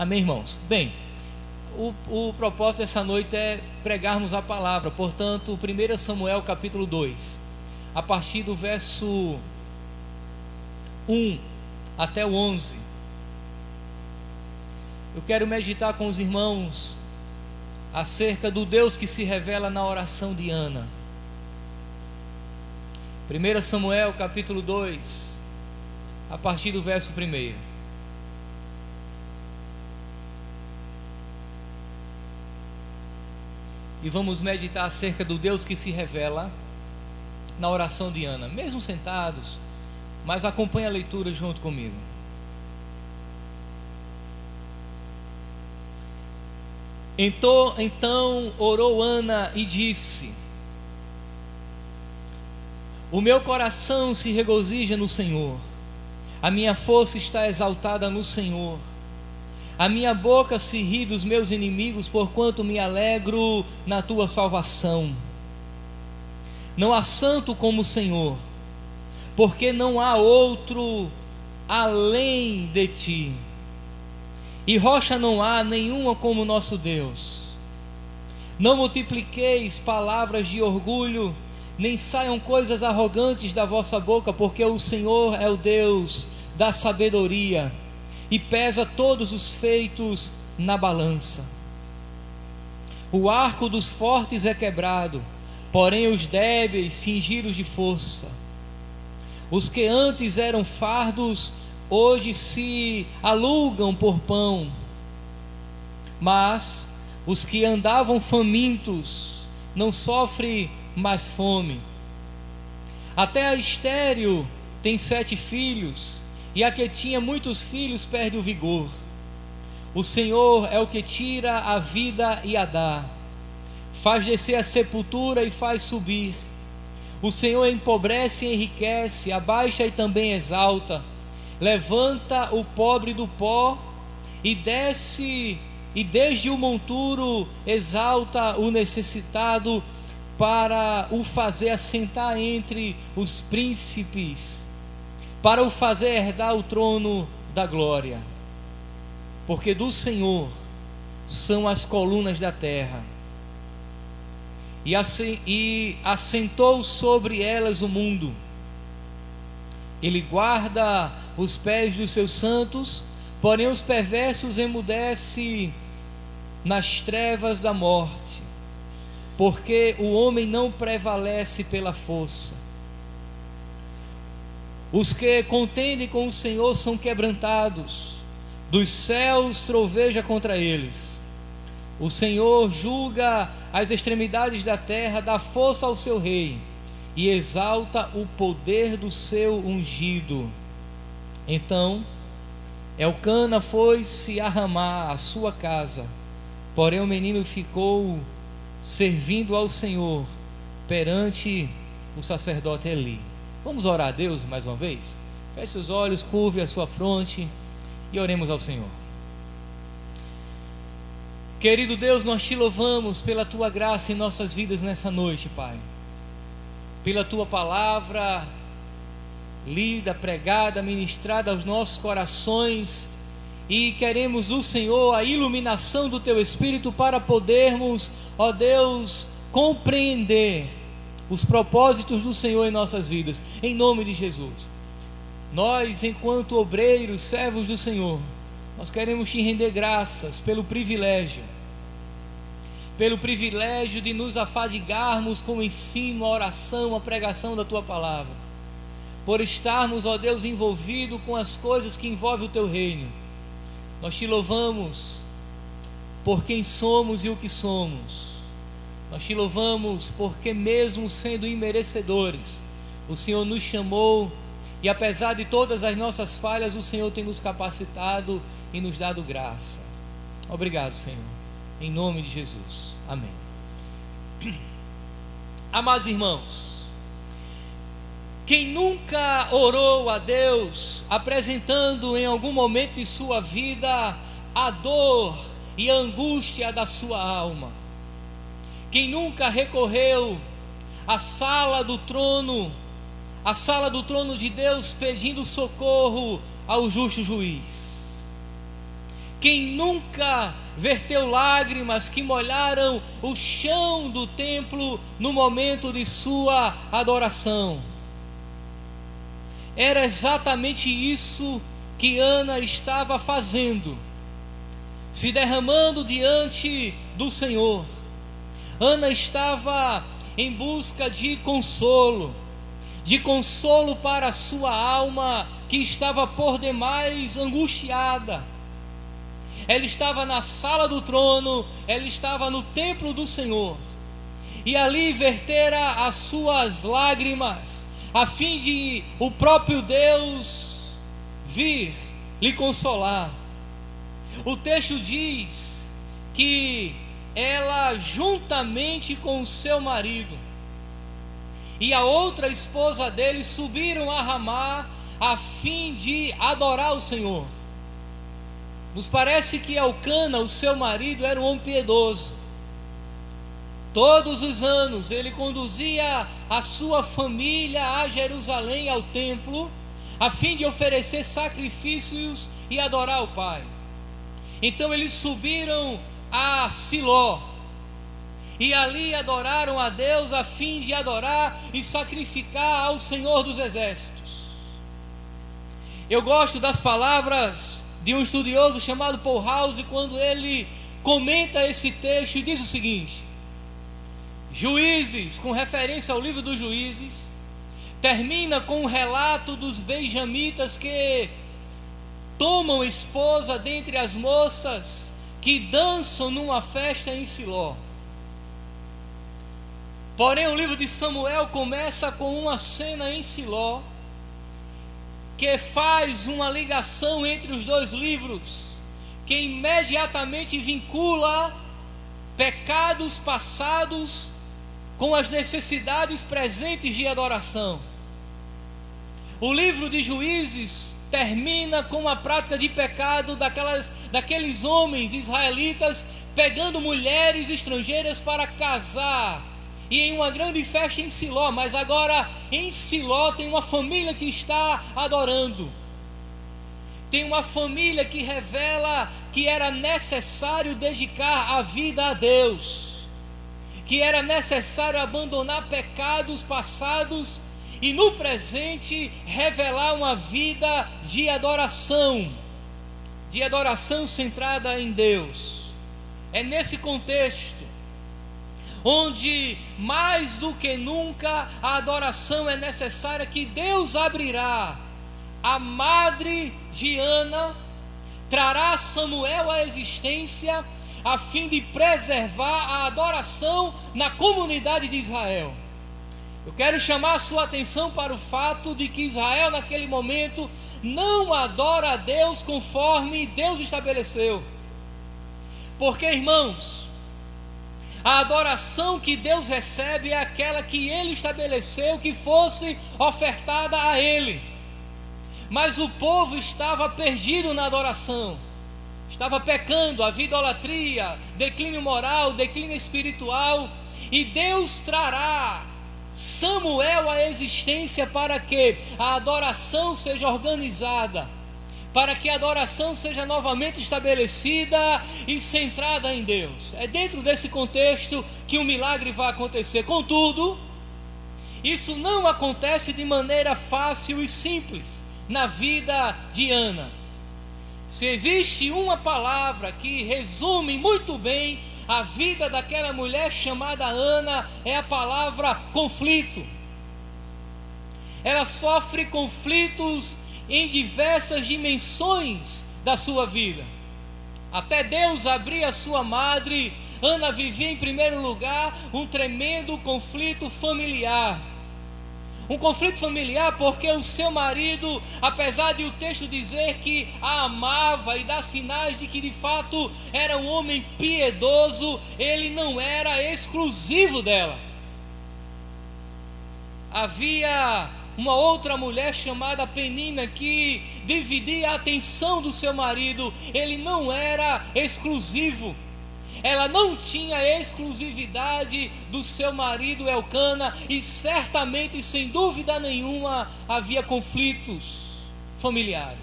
Amém, irmãos? Bem, o propósito dessa noite é pregarmos a palavra. Portanto, 1 Samuel capítulo 2, a partir do verso 1 até o 11. Eu quero meditar com os irmãos acerca do Deus que se revela na oração de Ana. 1 Samuel capítulo 2, a partir do verso 1. E vamos meditar acerca do Deus que se revela na oração de Ana, mesmo sentados, mas acompanhe a leitura junto comigo. Então orou Ana e disse: o meu coração se regozija no Senhor, a minha força está exaltada no Senhor. A minha boca se ri dos meus inimigos, porquanto me alegro na tua salvação. Não há santo como o Senhor, porque não há outro além de ti, e rocha não há nenhuma como nosso Deus. Não multipliqueis palavras de orgulho, nem saiam coisas arrogantes da vossa boca, porque o Senhor é o Deus da sabedoria, e pesa todos os feitos na balança. O arco dos fortes é quebrado, porém os débeis cingidos de força. Os que antes eram fardos, hoje se alugam por pão, mas os que andavam famintos não sofrem mais fome. Até a estéril tem 7 filhos, e a que tinha muitos filhos perde o vigor. O Senhor é o que tira a vida e a dá, faz descer a sepultura e faz subir. O Senhor empobrece e enriquece, abaixa e também exalta. Levanta o pobre do pó e desce, e desde o monturo exalta o necessitado, para o fazer assentar entre os príncipes, para o fazer herdar o trono da glória. Porque do Senhor são as colunas da terra, e assentou sobre elas o mundo. Ele guarda os pés dos seus santos, porém os perversos emudece nas trevas da morte. Porque o homem não prevalece pela força. Os que contendem com o Senhor são quebrantados, dos céus troveja contra eles. O Senhor julga as extremidades da terra, dá força ao seu rei, e exalta o poder do seu ungido. Então Elcana foi-se a Ramá, a sua casa, porém o menino ficou servindo ao Senhor perante o sacerdote Eli. Vamos orar a Deus mais uma vez? Feche os olhos, curve a sua fronte e oremos ao Senhor. Querido Deus, nós te louvamos pela tua graça em nossas vidas nessa noite, Pai. Pela tua palavra lida, pregada, ministrada aos nossos corações, e queremos do Senhor a iluminação do teu Espírito para podermos, ó Deus, compreender os propósitos do Senhor em nossas vidas, em nome de Jesus. Nós, enquanto obreiros, servos do Senhor, nós queremos te render graças pelo privilégio de nos afadigarmos com o ensino, a oração, a pregação da tua palavra, por estarmos, ó Deus, envolvidos com as coisas que envolvem o teu reino. Nós te louvamos por quem somos e o que somos. Nós te louvamos porque, mesmo sendo imerecedores, o Senhor nos chamou, e apesar de todas as nossas falhas, o Senhor tem nos capacitado e nos dado graça. Obrigado, Senhor, em nome de Jesus, amém. Amados irmãos, quem nunca orou a Deus, apresentando em algum momento de sua vida a dor e a angústia da sua alma? Quem nunca recorreu à sala do trono de Deus, pedindo socorro ao justo juiz? Quem nunca verteu lágrimas que molharam o chão do templo no momento de sua adoração? Era exatamente isso que Ana estava fazendo, se derramando diante do Senhor. Ana estava em busca de consolo para a sua alma que estava por demais angustiada. Ela estava na sala do trono, ela estava no templo do Senhor, e ali vertera as suas lágrimas, a fim de o próprio Deus vir lhe consolar. O texto diz que ela, juntamente com o seu marido e a outra esposa dele, subiram a Ramá a fim de adorar o Senhor. Nos parece que Elcana, o seu marido, era um homem piedoso. Todos os anos ele conduzia a sua família a Jerusalém, ao templo, a fim de oferecer sacrifícios e adorar o Pai. Então eles subiram a Siló e ali adoraram a Deus, a fim de adorar e sacrificar ao Senhor dos Exércitos. Eu gosto das palavras de um estudioso chamado Paul House, quando ele comenta esse texto e diz o seguinte: Juízes, com referência ao livro dos Juízes, termina com um relato dos benjamitas que tomam esposa dentre as moças que dançam numa festa em Siló. Porém, o livro de Samuel começa com uma cena em Siló que faz uma ligação entre os dois livros, que imediatamente vincula pecados passados com as necessidades presentes de adoração. O livro de Juízes termina com a prática de pecado daqueles homens israelitas pegando mulheres estrangeiras para casar, e em uma grande festa em Siló. Mas agora em Siló tem uma família que está adorando, tem uma família que revela que era necessário dedicar a vida a Deus, que era necessário abandonar pecados passados e no presente revelar uma vida de adoração centrada em Deus. É nesse contexto onde mais do que nunca a adoração é necessária que Deus abrirá a madre de Ana, trará Samuel à existência a fim de preservar a adoração na comunidade de Israel. Eu quero chamar a sua atenção para o fato de que Israel naquele momento não adora a Deus conforme Deus estabeleceu. Porque, irmãos, a adoração que Deus recebe é aquela que Ele estabeleceu que fosse ofertada a Ele. Mas o povo estava perdido na adoração, estava pecando, havia idolatria, declínio moral, declínio espiritual, e Deus trará Samuel à existência para que a adoração seja organizada, para que a adoração seja novamente estabelecida e centrada em Deus. É dentro desse contexto que o milagre vai acontecer. Contudo, isso não acontece de maneira fácil e simples na vida de Ana. Se existe uma palavra que resume muito bem a vida daquela mulher chamada Ana, é a palavra conflito. Ela sofre conflitos em diversas dimensões da sua vida. Até Deus abrir a sua madre, Ana vivia em primeiro lugar um tremendo conflito familiar. Um conflito familiar porque o seu marido, apesar de o texto dizer que a amava e dar sinais de que de fato era um homem piedoso, ele não era exclusivo dela. Havia uma outra mulher chamada Penina que dividia a atenção do seu marido. Ele não era exclusivo. Ela não tinha exclusividade do seu marido Elcana, e certamente, sem dúvida nenhuma, havia conflitos familiares.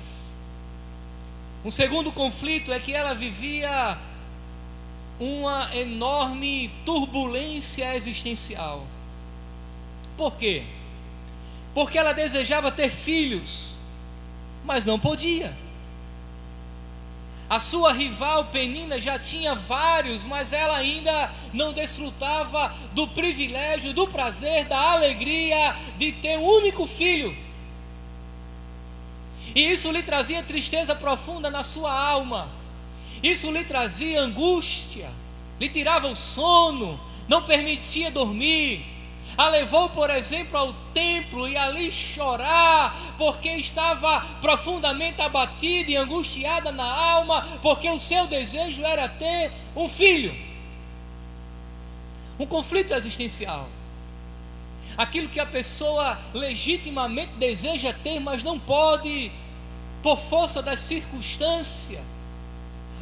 Um segundo conflito é que ela vivia uma enorme turbulência existencial. Por quê? Porque ela desejava ter filhos, mas não podia. A sua rival Penina já tinha vários, mas ela ainda não desfrutava do privilégio, do prazer, da alegria de ter um único filho. E isso lhe trazia tristeza profunda na sua alma. Isso lhe trazia angústia, lhe tirava o sono, não permitia dormir. A levou, por exemplo, ao templo e ali chorar, porque estava profundamente abatida e angustiada na alma, porque o seu desejo era ter um filho. Um conflito existencial. Aquilo que a pessoa legitimamente deseja ter, mas não pode, por força das circunstâncias,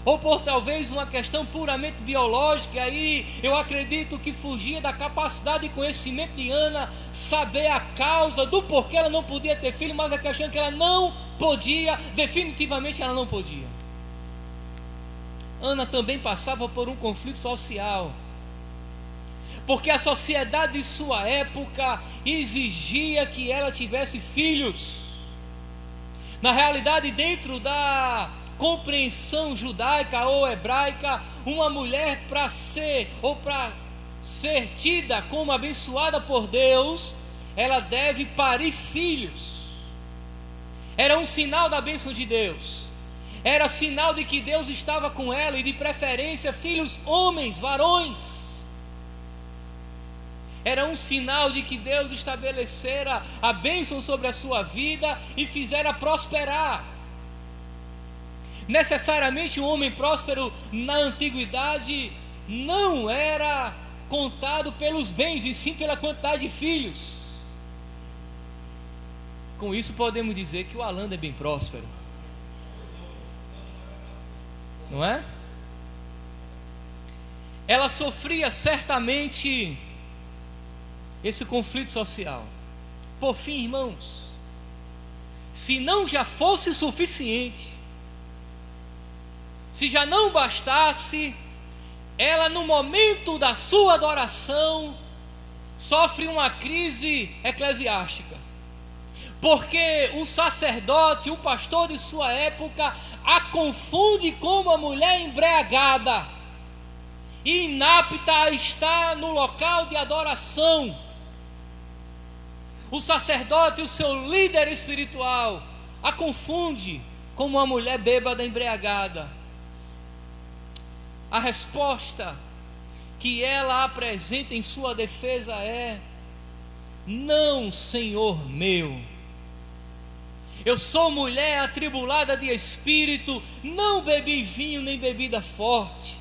ou por talvez uma questão puramente biológica. Aí eu acredito que fugia da capacidade e conhecimento de Ana saber a causa do porquê ela não podia ter filho, mas a questão é que ela não podia, definitivamente ela não podia. Ana também passava por um conflito social, porque a sociedade de sua época exigia que ela tivesse filhos. Na realidade, dentro da compreensão judaica ou hebraica, uma mulher para ser tida como abençoada por Deus, ela deve parir filhos. Era um sinal da bênção de Deus, era sinal de que Deus estava com ela, e de preferência filhos homens, varões. Era um sinal de que Deus estabelecera a bênção sobre a sua vida e fizera prosperar. Necessariamente um homem próspero na antiguidade não era contado pelos bens, e sim pela quantidade de filhos. Com isso podemos dizer que o Alando é bem próspero, não é? Ela sofria certamente esse conflito social. Por fim, irmãos, se não já fosse suficiente, se já não bastasse, ela no momento da sua adoração sofre uma crise eclesiástica, porque o sacerdote, o pastor de sua época, a confunde com uma mulher embriagada e inapta a estar no local de adoração. O sacerdote, o seu líder espiritual, a confunde com uma mulher bêbada embriagada. A resposta que ela apresenta em sua defesa é: não, Senhor meu, eu sou mulher atribulada de espírito, não bebi vinho nem bebida forte,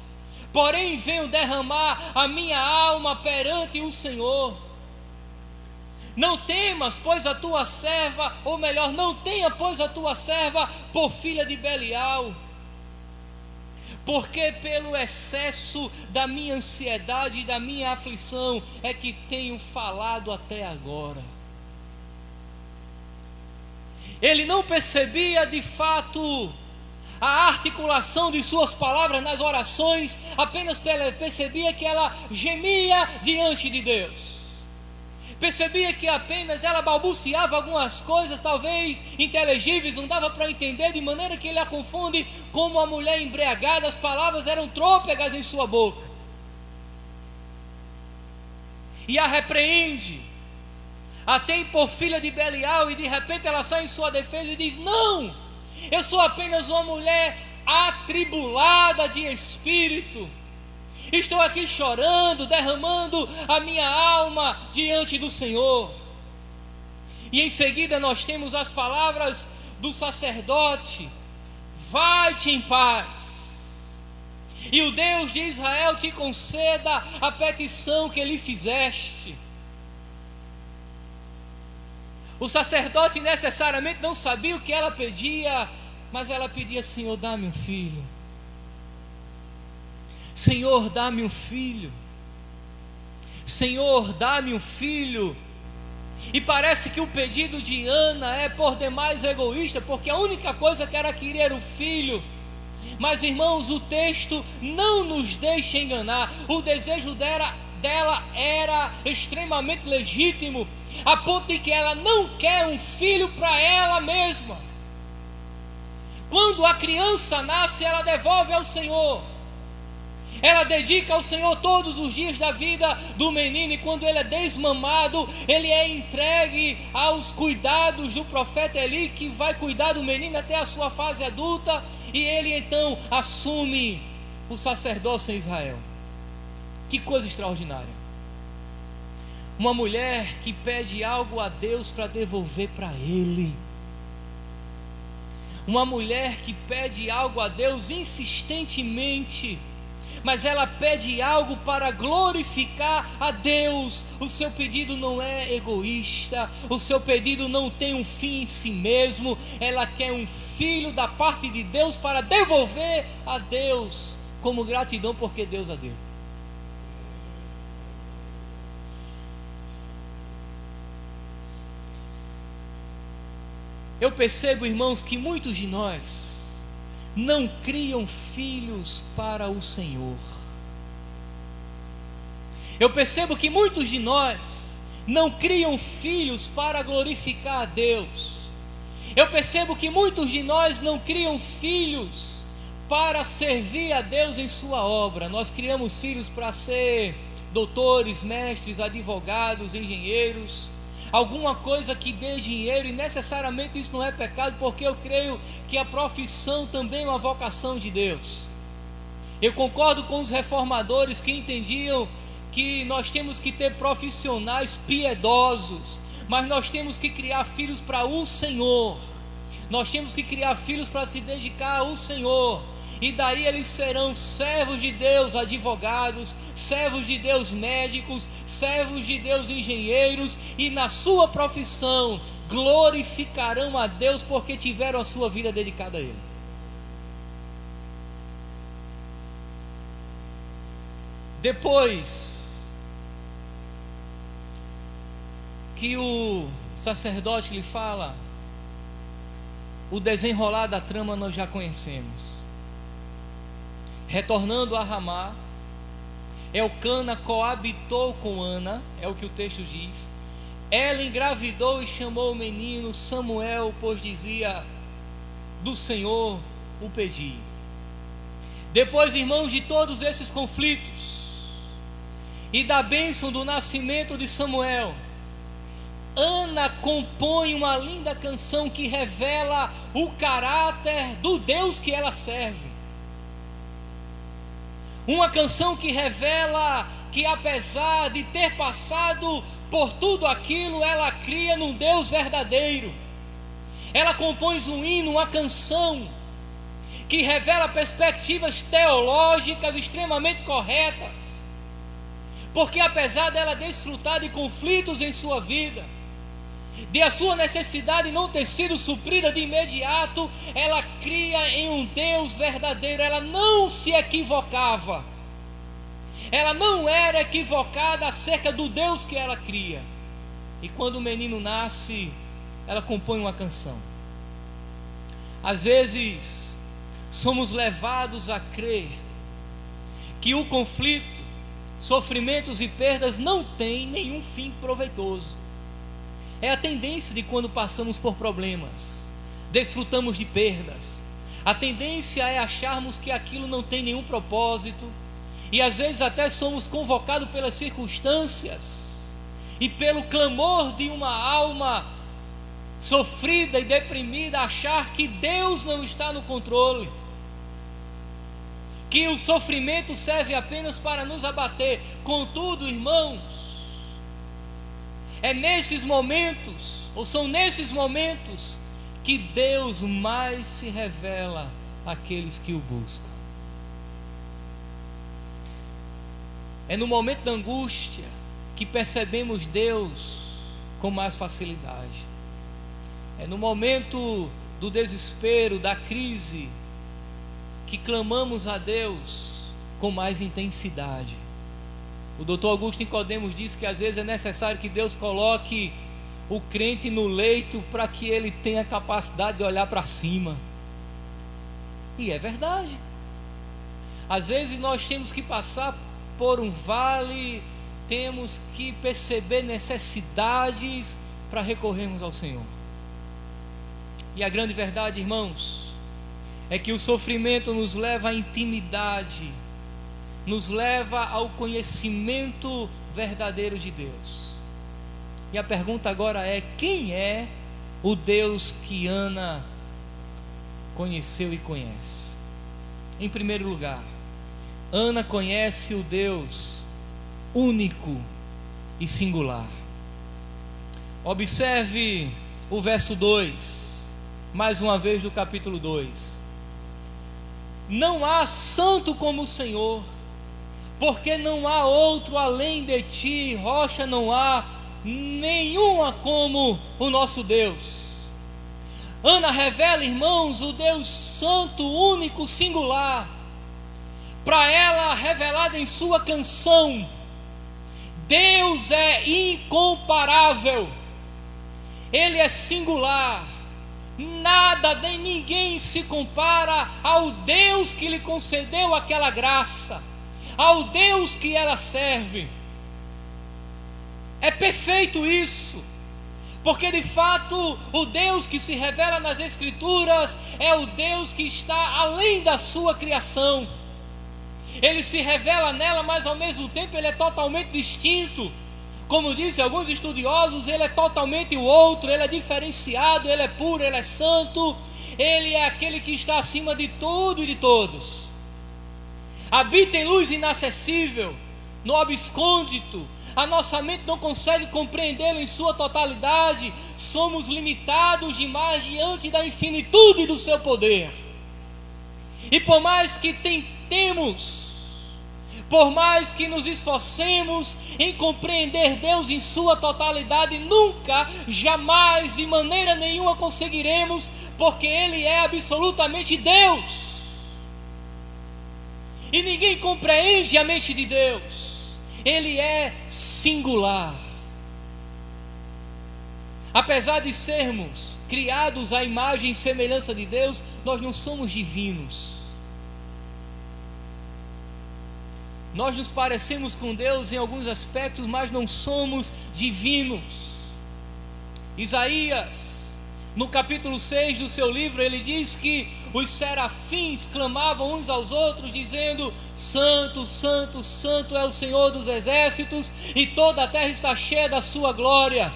porém venho derramar a minha alma perante o Senhor. Não temas, pois a tua serva, ou melhor, não tenha, pois a tua serva por filha de Belial, porque pelo excesso da minha ansiedade e da minha aflição é que tenho falado até agora. Ele não percebia de fato a articulação de suas palavras nas orações, apenas percebia que ela gemia diante de Deus. Percebia que apenas ela balbuciava algumas coisas, talvez inteligíveis, não dava para entender, de maneira que ele a confunde como uma mulher embriagada. As palavras eram trôpegas em sua boca, e a repreende, a tem por filha de Belial, e de repente ela sai em sua defesa e diz: não, eu sou apenas uma mulher atribulada de espírito, estou aqui chorando, derramando a minha alma diante do Senhor. E em seguida nós temos as palavras do sacerdote: vai-te em paz, e o Deus de Israel te conceda a petição que lhe fizeste. O sacerdote necessariamente não sabia o que ela pedia, mas ela pedia: Senhor, dá-me um filho. Senhor, dá-me um filho. Senhor, dá-me um filho. E parece que o pedido de Ana é por demais egoísta, porque a única coisa que ela queria era o filho. Mas, irmãos, o texto não nos deixa enganar. O desejo dela era extremamente legítimo, a ponto de que ela não quer um filho para ela mesma. Quando a criança nasce, ela devolve ao Senhor. Ela dedica ao Senhor todos os dias da vida do menino, e quando ele é desmamado, ele é entregue aos cuidados do profeta Eli, que vai cuidar do menino até a sua fase adulta, e ele então assume o sacerdócio em Israel. Que coisa extraordinária! Uma mulher que pede algo a Deus para devolver para Ele. Uma mulher que pede algo a Deus insistentemente, mas ela pede algo para glorificar a Deus. O seu pedido não é egoísta, o seu pedido não tem um fim em si mesmo. Ela quer um filho da parte de Deus para devolver a Deus como gratidão porque Deus a deu. Eu percebo, irmãos, que muitos de nós não criam filhos para o Senhor. Eu percebo que muitos de nós não criam filhos para glorificar a Deus. Eu percebo que muitos de nós não criam filhos para servir a Deus em sua obra. Nós criamos filhos para ser doutores, mestres, advogados, engenheiros, alguma coisa que dê dinheiro, e necessariamente isso não é pecado, porque eu creio que a profissão também é uma vocação de Deus. Eu concordo com os reformadores que entendiam que nós temos que ter profissionais piedosos, mas nós temos que criar filhos para o Senhor. Nós temos que criar filhos para se dedicar ao Senhor, e daí eles serão servos de Deus advogados, servos de Deus médicos, servos de Deus engenheiros, e na sua profissão glorificarão a Deus porque tiveram a sua vida dedicada a Ele. Depois que o sacerdote lhe fala, o desenrolar da trama nós já conhecemos. Retornando a Ramá, Elcana coabitou com Ana, é o que o texto diz. Ela engravidou e chamou o menino Samuel, pois dizia: do Senhor o pedi. Depois, irmãos, de todos esses conflitos e da bênção do nascimento de Samuel, Ana compõe uma linda canção que revela o caráter do Deus que ela serve. Uma canção que revela que, apesar de ter passado por tudo aquilo, ela cria num Deus verdadeiro. Ela compõe um hino, uma canção que revela perspectivas teológicas extremamente corretas, porque apesar dela desfrutar de conflitos em sua vida, de a sua necessidade não ter sido suprida de imediato, ela cria em um Deus verdadeiro. Ela não se equivocava, ela não era equivocada acerca do Deus que ela cria. E quando o menino nasce, ela compõe uma canção. Às vezes somos levados a crer que o conflito, sofrimentos e perdas não têm nenhum fim proveitoso. É a tendência de quando passamos por problemas, desfrutamos de perdas. A tendência é acharmos que aquilo não tem nenhum propósito, e às vezes até somos convocados pelas circunstâncias e pelo clamor de uma alma sofrida e deprimida, achar que Deus não está no controle, que o sofrimento serve apenas para nos abater. Contudo, irmãos, é nesses momentos, ou são nesses momentos, que Deus mais se revela àqueles que o buscam. É no momento da angústia que percebemos Deus com mais facilidade. É no momento do desespero, da crise, que clamamos a Deus com mais intensidade. O Dr. Augusto Nicodemos diz que às vezes é necessário que Deus coloque o crente no leito para que ele tenha capacidade de olhar para cima. E é verdade. Às vezes nós temos que passar por um vale, temos que perceber necessidades para recorrermos ao Senhor. E a grande verdade, irmãos, é que o sofrimento nos leva à intimidade, nos leva ao conhecimento verdadeiro de Deus. E a pergunta agora é: quem é o Deus que Ana conheceu e conhece? Em primeiro lugar, Ana conhece o Deus único e singular. Observe o verso 2, mais uma vez do capítulo 2. Não há santo como o Senhor, porque não há outro além de ti, rocha não há nenhuma como o nosso Deus. Ana revela, irmãos, o Deus santo, único, singular. Para ela, revelado em sua canção, Deus é incomparável, Ele é singular. Nada nem ninguém se compara ao Deus que lhe concedeu aquela graça, ao Deus que ela serve. É perfeito isso, porque de fato o Deus que se revela nas Escrituras é o Deus que está além da sua criação. Ele se revela nela, mas ao mesmo tempo ele é totalmente distinto. Como dizem alguns estudiosos, ele é totalmente o outro, ele é diferenciado, ele é puro, ele é santo, ele é aquele que está acima de tudo e de todos. Habita em luz inacessível, no abscôndito. A nossa mente não consegue compreendê-lo em sua totalidade. Somos limitados demais diante da infinitude do seu poder. E por mais que tentemos, por mais que nos esforcemos em compreender Deus em sua totalidade, nunca, jamais, de maneira nenhuma conseguiremos, porque Ele é absolutamente Deus. E ninguém compreende a mente de Deus. Ele é singular. Apesar de sermos criados à imagem e semelhança de Deus, nós não somos divinos. Nós nos parecemos com Deus em alguns aspectos, mas não somos divinos. Isaías, no capítulo 6 do seu livro, ele diz que os serafins clamavam uns aos outros, dizendo: Santo, Santo, Santo é o Senhor dos exércitos, e toda a terra está cheia da sua glória.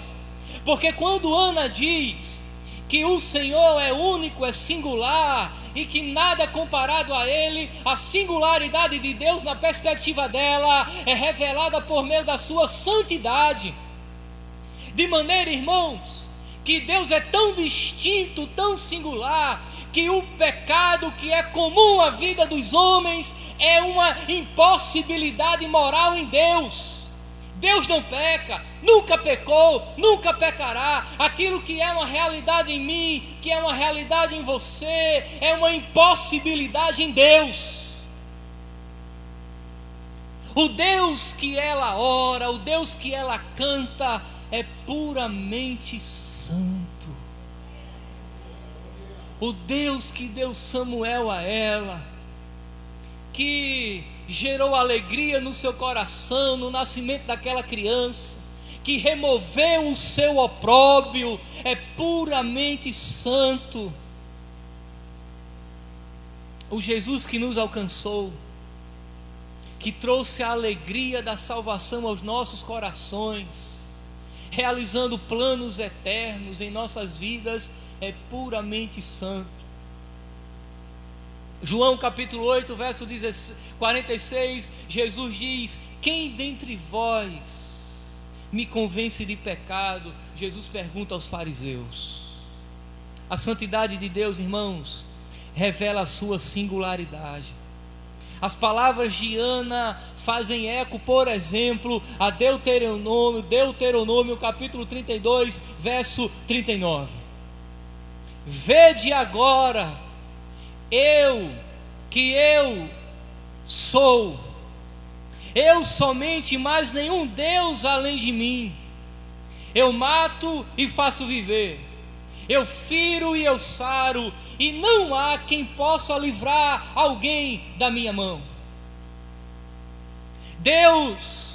Porque quando Ana diz que o Senhor é único, é singular, e que nada é comparado a Ele, a singularidade de Deus na perspectiva dela é revelada por meio da sua santidade. De maneira, irmãos, que Deus é tão distinto, tão singular, que o pecado que é comum à vida dos homens é uma impossibilidade moral em Deus. Deus não peca, nunca pecou, nunca pecará. Aquilo que é uma realidade em mim, que é uma realidade em você, é uma impossibilidade em Deus. O Deus que ela ora, o Deus que ela canta, é puramente santo. O Deus que deu Samuel a ela, que gerou alegria no seu coração no nascimento daquela criança, que removeu o seu opróbrio, é puramente santo. O Jesus que nos alcançou, que trouxe a alegria da salvação aos nossos corações, realizando planos eternos em nossas vidas, é puramente santo. João capítulo 8, verso 46, Jesus diz: quem dentre vós me convence de pecado? Jesus pergunta aos fariseus. A santidade de Deus, irmãos, revela a sua singularidade. As palavras de Ana fazem eco, por exemplo, a Deuteronômio capítulo 32, verso 39. Vede agora, eu sou, eu somente, mais nenhum Deus além de mim. eu mato e faço viver, eu firo e eu saro, e não há quem possa livrar alguém da minha mão. Deus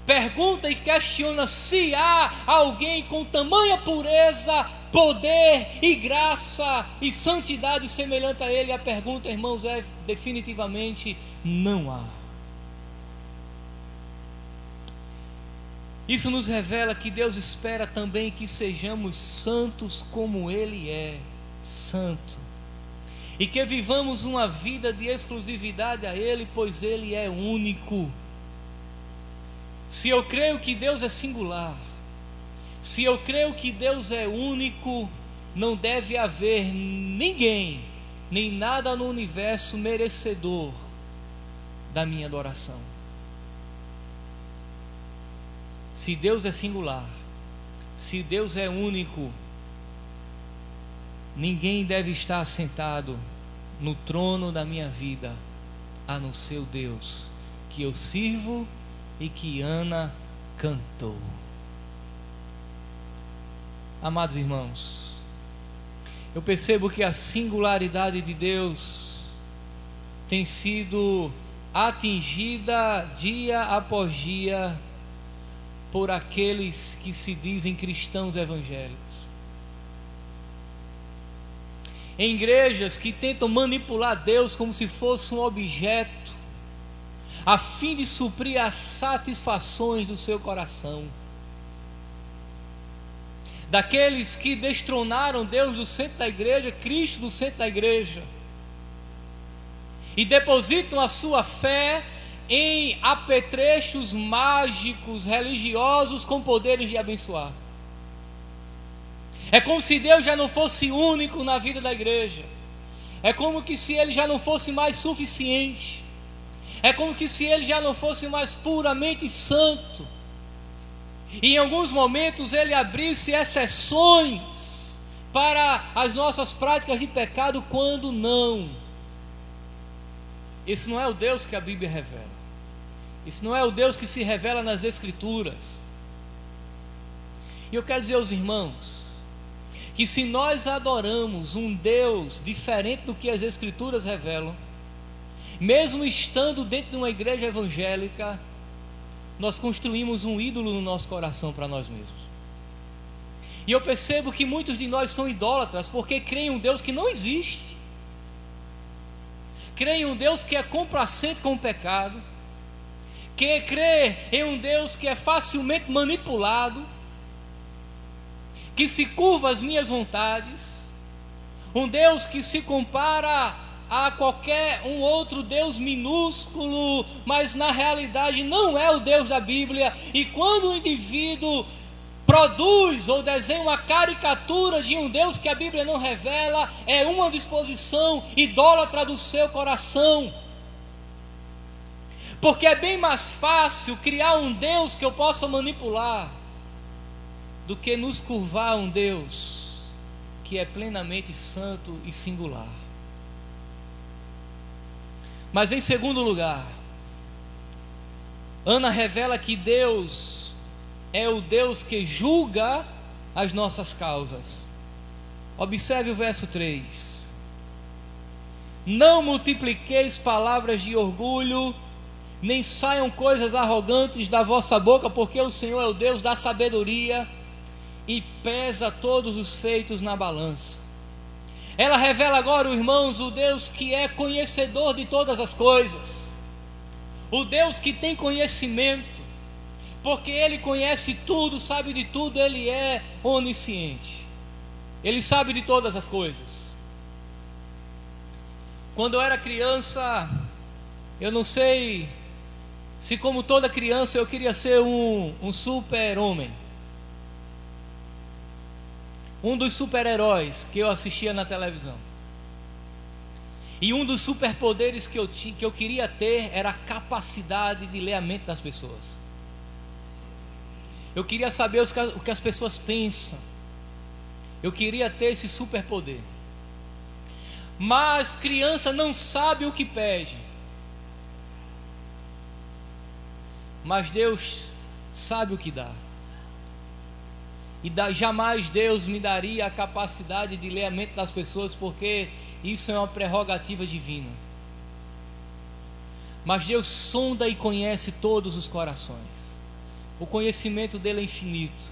pergunta e questiona se há alguém com tamanha pureza, poder e graça e santidade semelhante a Ele. A pergunta, irmãos, é definitivamente não há. Isso nos revela que Deus espera também que sejamos santos como Ele é santo, e que vivamos uma vida de exclusividade a Ele, pois Ele é único. Se eu creio que Deus é singular, se eu creio que Deus é único, não deve haver ninguém, nem nada no universo merecedor da minha adoração. Se Deus é singular, se Deus é único, ninguém deve estar sentado no trono da minha vida, a não ser o Deus que eu sirvo e que Ana cantou. Amados irmãos, eu percebo que a singularidade de Deus tem sido atingida dia após dia por aqueles que se dizem cristãos evangélicos, em igrejas que tentam manipular Deus como se fosse um objeto, a fim de suprir as satisfações do seu coração, daqueles que destronaram Deus do centro da igreja, Cristo do centro da igreja, e depositam a sua fé em apetrechos mágicos, religiosos, com poderes de abençoar. É como se Deus já não fosse único na vida da igreja, é como que se Ele já não fosse mais suficiente, é como que se Ele já não fosse mais puramente santo, e em alguns momentos Ele abrisse exceções para as nossas práticas de pecado, quando não. Esse não é o Deus que a Bíblia revela. Esse não é o Deus que se revela nas Escrituras. E eu quero dizer aos irmãos que se nós adoramos um Deus diferente do que as Escrituras revelam, mesmo estando dentro de uma igreja evangélica, nós construímos um ídolo no nosso coração para nós mesmos. E eu percebo que muitos de nós são idólatras porque creem em um Deus que não existe, creem em um Deus que é complacente com o pecado, que crê em um Deus que é facilmente manipulado, que se curva às minhas vontades, um Deus que se compara a qualquer um outro Deus minúsculo, mas na realidade não é o Deus da Bíblia. E quando o indivíduo produz ou desenha uma caricatura de um Deus que a Bíblia não revela, é uma disposição idólatra do seu coração. Porque é bem mais fácil criar um Deus que eu possa manipular do que nos curvar a um Deus que é plenamente santo e singular. Mas em segundo lugar, Ana revela que Deus é o Deus que julga as nossas causas. Observe o verso 3: não multipliqueis palavras de orgulho, nem saiam coisas arrogantes da vossa boca, porque o Senhor é o Deus da sabedoria e pesa todos os feitos na balança. Ela revela agora, irmãos, o Deus que é conhecedor de todas as coisas, o Deus que tem conhecimento, porque Ele conhece tudo, sabe de tudo, Ele é onisciente, Ele sabe de todas as coisas. Quando eu era criança, eu não sei se, como toda criança, eu queria ser um super-homem, um dos super-heróis que eu assistia na televisão. E um dos superpoderes que eu queria ter era a capacidade de ler a mente das pessoas. Eu queria saber o que as pessoas pensam. Eu queria ter esse superpoder. Mas criança não sabe o que pede. Mas Deus sabe o que dá. E jamais Deus me daria a capacidade de ler a mente das pessoas, porque isso é uma prerrogativa divina. Mas Deus sonda e conhece todos os corações. O conhecimento dele é infinito.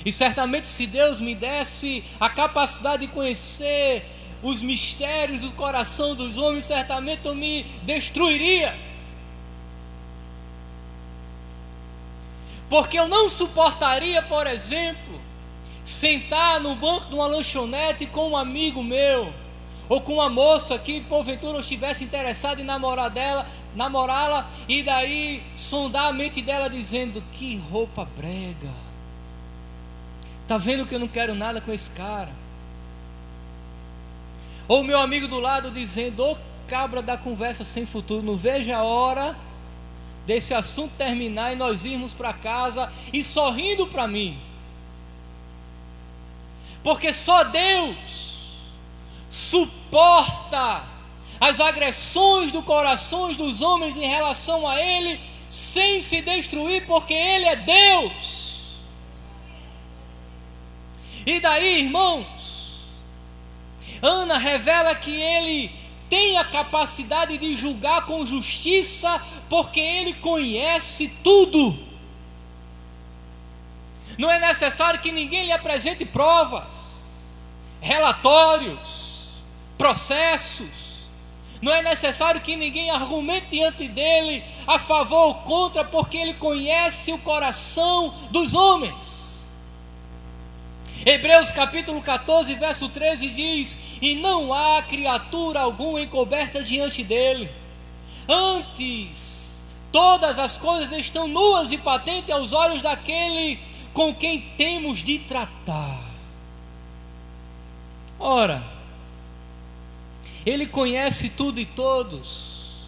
E certamente, se Deus me desse a capacidade de conhecer os mistérios do coração dos homens, certamente eu me destruiria. Porque eu não suportaria, por exemplo, sentar no banco de uma lanchonete com um amigo meu, ou com uma moça que porventura eu estivesse interessado em namorá-la, e daí sondar a mente dela dizendo: que roupa brega, está vendo que eu não quero nada com esse cara? Ou meu amigo do lado dizendo: ô cabra da conversa sem futuro, não vejo a hora desse assunto terminar e nós irmos para casa, e sorrindo para mim. Porque só Deus suporta as agressões do coração dos homens em relação a Ele, sem se destruir, porque Ele é Deus. E daí, irmãos, Ana revela que Ele tem a capacidade de julgar com justiça, porque Ele conhece tudo. Não é necessário que ninguém lhe apresente provas, relatórios, processos. Não é necessário que ninguém argumente diante dele a favor ou contra, porque Ele conhece o coração dos homens. Hebreus capítulo 14, verso 13 diz: e não há criatura alguma encoberta diante dele. Antes, todas as coisas estão nuas e patentes aos olhos daquele com quem temos de tratar. Ora, Ele conhece tudo e todos.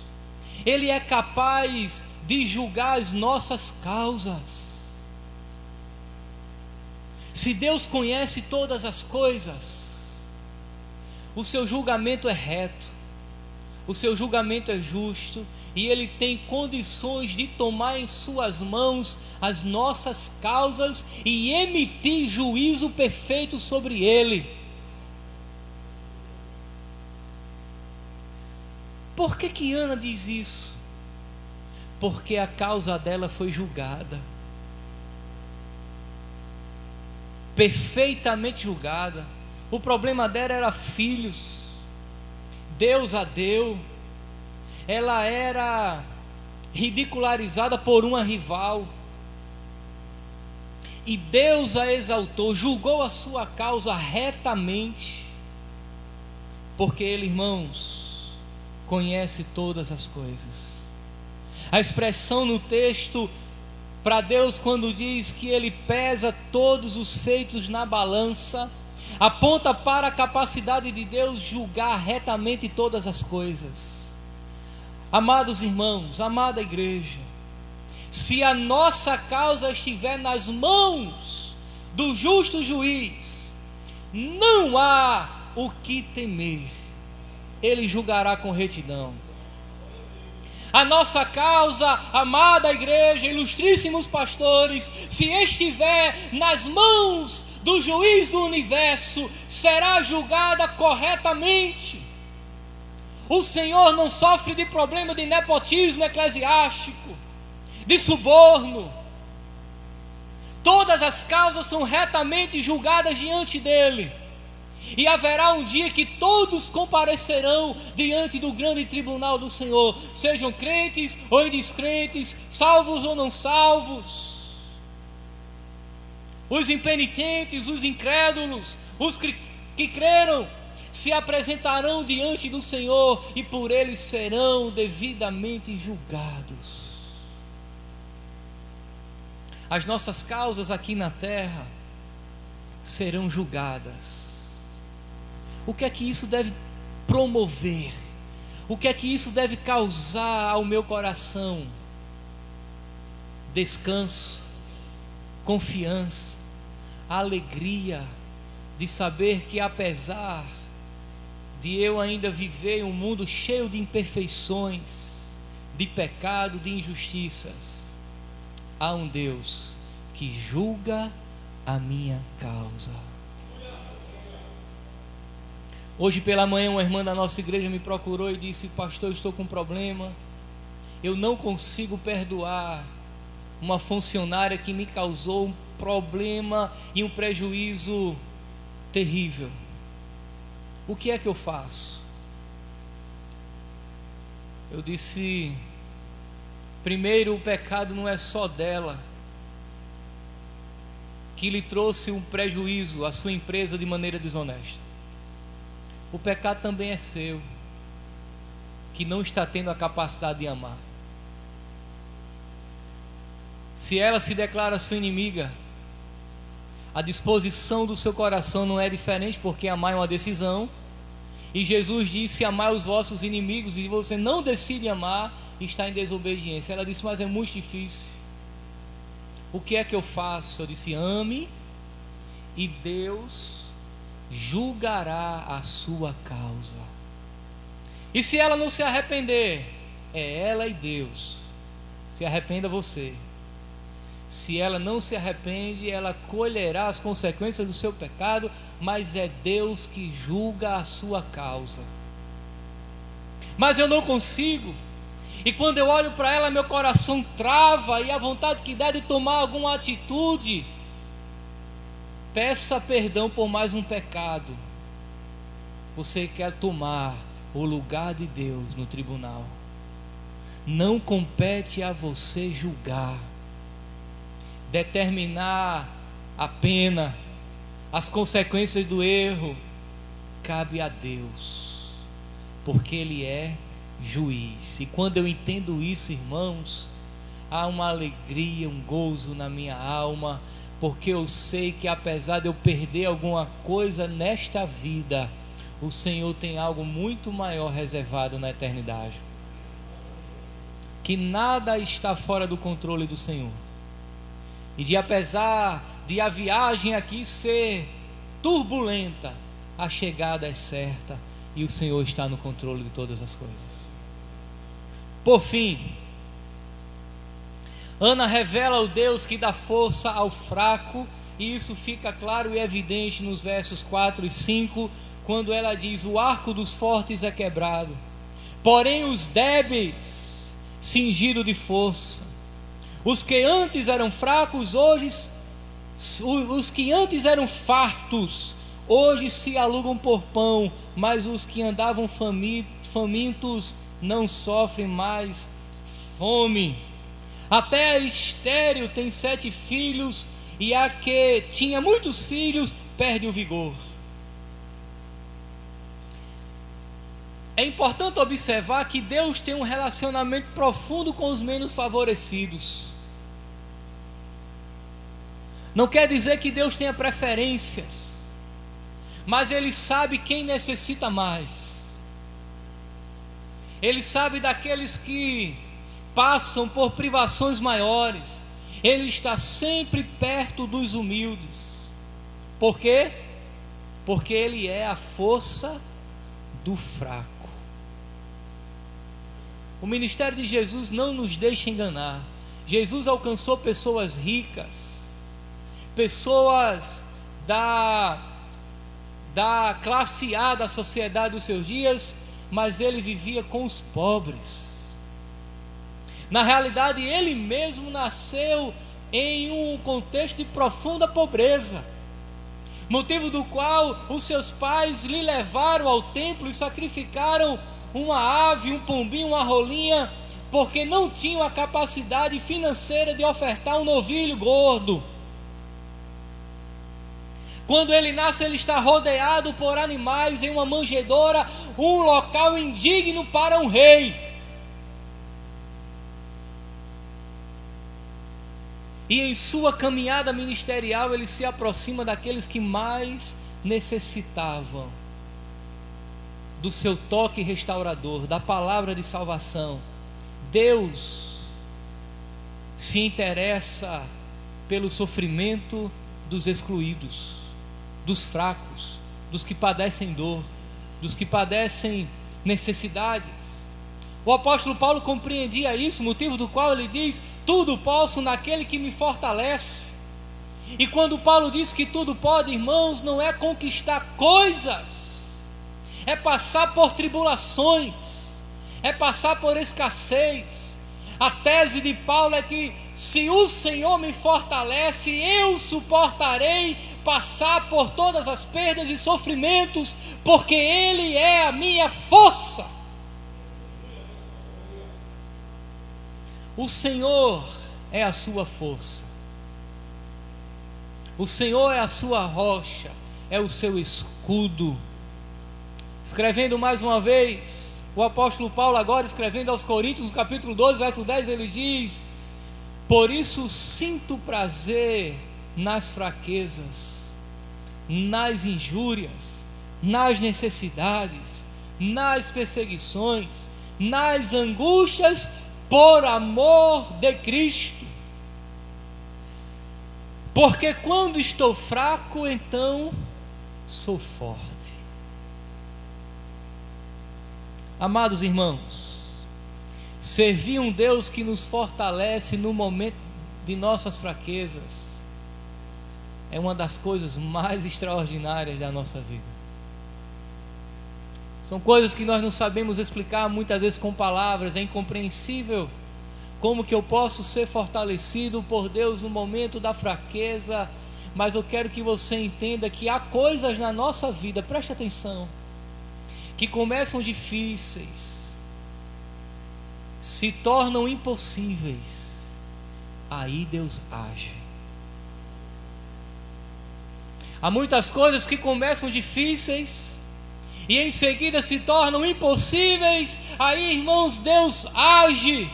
Ele é capaz de julgar as nossas causas. Se Deus conhece todas as coisas, o seu julgamento é reto, o seu julgamento é justo, e Ele tem condições de tomar em suas mãos as nossas causas e emitir juízo perfeito sobre ele. Por que Ana diz isso? Porque a causa dela foi julgada, perfeitamente julgada. O problema dela era filhos. Deus a deu. Ela era ridicularizada por uma rival, e Deus a exaltou, julgou a sua causa retamente, porque Ele, irmãos, conhece todas as coisas. A expressão no texto para Deus, quando diz que Ele pesa todos os feitos na balança, aponta para a capacidade de Deus julgar retamente todas as coisas. Amados irmãos, amada igreja, se a nossa causa estiver nas mãos do justo juiz, não há o que temer, Ele julgará com retidão. A nossa causa, amada igreja, ilustríssimos pastores, se estiver nas mãos do juiz do universo, será julgada corretamente. O Senhor não sofre de problema de nepotismo eclesiástico, de suborno. Todas as causas são retamente julgadas diante dele. E haverá um dia que todos comparecerão diante do grande tribunal do Senhor, sejam crentes ou indescrentes, salvos ou não salvos, os impenitentes, os incrédulos, os que creram, se apresentarão diante do Senhor e por Ele serão devidamente julgados. As nossas causas aqui na terra serão julgadas. O que é que isso deve promover? O que é que isso deve causar ao meu coração? Descanso, confiança, alegria de saber que, apesar de eu ainda viver em um mundo cheio de imperfeições, de pecado, de injustiças, há um Deus que julga a minha causa. Hoje pela manhã uma irmã da nossa igreja me procurou e disse: pastor, eu estou com um problema, eu não consigo perdoar uma funcionária que me causou um problema e um prejuízo terrível. O que é que eu faço? Eu disse: primeiro, o pecado não é só dela, que lhe trouxe um prejuízo à sua empresa de maneira desonesta. O pecado também é seu, que não está tendo a capacidade de amar. Se ela se declara sua inimiga, a disposição do seu coração não é diferente, porque amar é uma decisão. E Jesus disse: amai os vossos inimigos, e você não decide amar, está em desobediência. Ela disse: mas é muito difícil. O que é que eu faço? Eu disse: ame, e Deus julgará a sua causa. E se ela não se arrepender, é ela e Deus. Se arrependa você. Se ela não se arrepende, ela colherá as consequências do seu pecado, mas é Deus que julga a sua causa. Mas eu não consigo, e quando eu olho para ela, meu coração trava, e a vontade que dá de tomar alguma atitude. Peça perdão por mais um pecado. Você quer tomar o lugar de Deus no tribunal. Não compete a você julgar, determinar a pena, as consequências do erro. Cabe a Deus, porque Ele é juiz. E quando eu entendo isso, irmãos, há uma alegria, um gozo na minha alma, porque eu sei que apesar de eu perder alguma coisa nesta vida, o Senhor tem algo muito maior reservado na eternidade. Que nada está fora do controle do Senhor. E apesar de a viagem aqui ser turbulenta, a chegada é certa, e o Senhor está no controle de todas as coisas. Por fim, Ana revela o Deus que dá força ao fraco, e isso fica claro e evidente nos versos 4 e 5, quando ela diz: o arco dos fortes é quebrado, porém os débeis cingido de força. Os que antes eram fracos, hoje, os que antes eram fartos, hoje se alugam por pão, mas os que andavam famintos não sofrem mais fome. Até a estéril tem 7 filhos, e a que tinha muitos filhos perde o vigor. É importante observar que Deus tem um relacionamento profundo com os menos favorecidos. Não quer dizer que Deus tenha preferências, mas Ele sabe quem necessita mais. Ele sabe daqueles que passam por privações maiores. Ele está sempre perto dos humildes. Por quê? Porque Ele é a força do fraco. O ministério de Jesus não nos deixa enganar. Jesus alcançou pessoas ricas, pessoas da classe A da sociedade dos seus dias, mas Ele vivia com os pobres. Na realidade, Ele mesmo nasceu em um contexto de profunda pobreza, motivo do qual os seus pais lhe levaram ao templo e sacrificaram uma ave, um pombinho, uma rolinha, porque não tinham a capacidade financeira de ofertar um novilho gordo. Quando ele nasce, ele está rodeado por animais em uma manjedoura, um local indigno para um rei. E em sua caminhada ministerial, ele se aproxima daqueles que mais necessitavam do seu toque restaurador, da palavra de salvação. Deus se interessa pelo sofrimento dos excluídos, dos fracos, dos que padecem dor, dos que padecem necessidades. O apóstolo Paulo compreendia isso, motivo do qual ele diz: tudo posso naquele que me fortalece. E quando Paulo diz que tudo pode, irmãos, não é conquistar coisas, é passar por tribulações, é passar por escassez. A tese de Paulo é que se o Senhor me fortalece, eu suportarei passar por todas as perdas e sofrimentos, porque Ele é a minha força. O Senhor é a sua força, o Senhor é a sua rocha, é o seu escudo. Escrevendo mais uma vez, o apóstolo Paulo, agora escrevendo aos Coríntios, no capítulo 12, verso 10, ele diz: por isso sinto prazer nas fraquezas, nas injúrias, nas necessidades, nas perseguições, nas angústias, por amor de Cristo. Porque quando estou fraco, então sou forte. Amados irmãos, servir um Deus que nos fortalece no momento de nossas fraquezas é uma das coisas mais extraordinárias da nossa vida. São coisas que nós não sabemos explicar muitas vezes com palavras. É incompreensível como que eu posso ser fortalecido por Deus no momento da fraqueza. Mas eu quero que você entenda que há coisas na nossa vida, preste atenção, que começam difíceis, se tornam impossíveis, aí Deus age. Há muitas coisas que começam difíceis e em seguida se tornam impossíveis, aí, irmãos, Deus age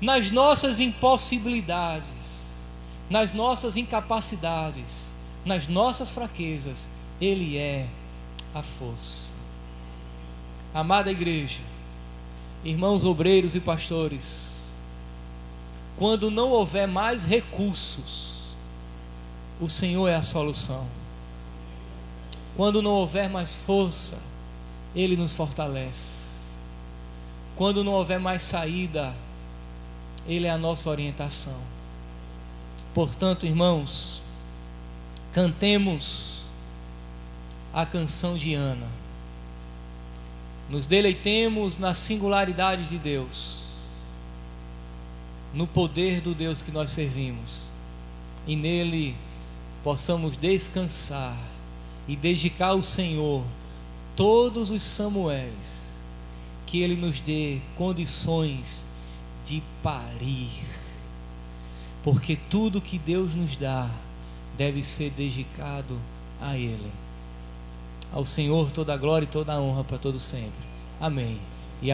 nas nossas impossibilidades, nas nossas incapacidades, nas nossas fraquezas. Ele é a força. Amada igreja, irmãos obreiros e pastores, quando não houver mais recursos, o Senhor é a solução. Quando não houver mais força, Ele nos fortalece. Quando não houver mais saída, Ele é a nossa orientação. Portanto, irmãos, cantemos a canção de Ana. Nos deleitemos na singularidade de Deus, no poder do Deus que nós servimos, e nele possamos descansar e dedicar ao Senhor todos os Samuéis, que Ele nos dê condições de parir, porque tudo que Deus nos dá deve ser dedicado a Ele. Ao Senhor toda a glória e toda a honra para todo sempre. Amém.